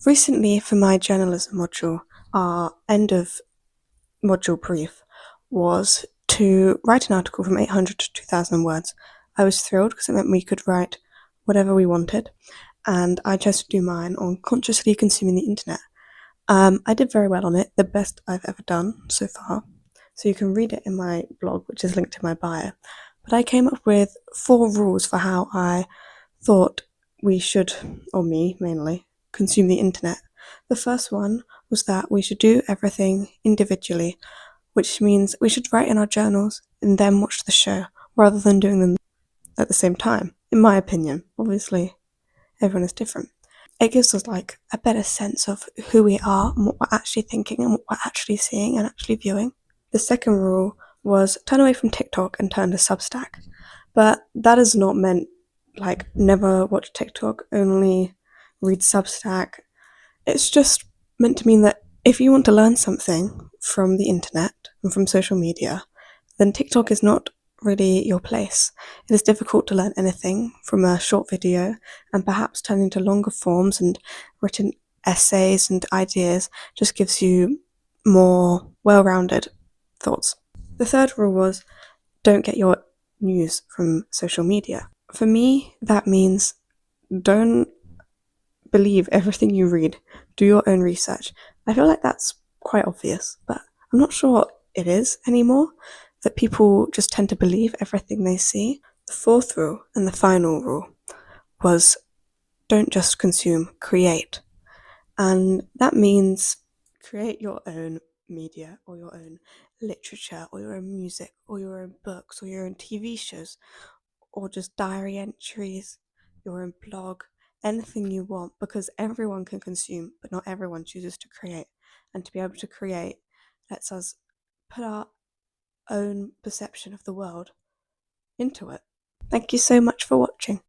Recently, for my journalism module, our end of module brief was to write an article from 800 to 2,000 words. I was thrilled because it meant we could write whatever we wanted, and I chose to do mine on consciously consuming the internet. I did very well on it, the best I've ever done so far. So you can read it in my blog, which is linked in my bio. But I came up with 4 rules for how I thought we should, or me mainly, consume the internet. The first one was that we should do everything individually, which means we should write in our journals and then watch the show rather than doing them at the same time, in my opinion. Obviously, everyone is different. It gives us like a better sense of who we are and what we're actually thinking and what we're actually seeing and actually viewing. The second rule was turn away from TikTok and turn to Substack. But that is not meant like never watch TikTok, only read Substack. It's just meant to mean that if you want to learn something from the internet and from social media, then TikTok is not really your place. It is difficult to learn anything from a short video, and perhaps turning to longer forms and written essays and ideas just gives you more well rounded thoughts. The third rule was don't get your news from social media. For me, that means don't believe everything you read. Do your own research. I feel like that's quite obvious, but I'm not sure it is anymore, that people just tend to believe everything they see. The fourth rule and the final rule was don't just consume, create. And that means create your own media or your own literature or your own music or your own books or your own TV shows or just diary entries, your own blog, anything you want, because everyone can consume, but not everyone chooses to create. And to be able to create lets us put our own perception of the world into it. Thank you so much for watching.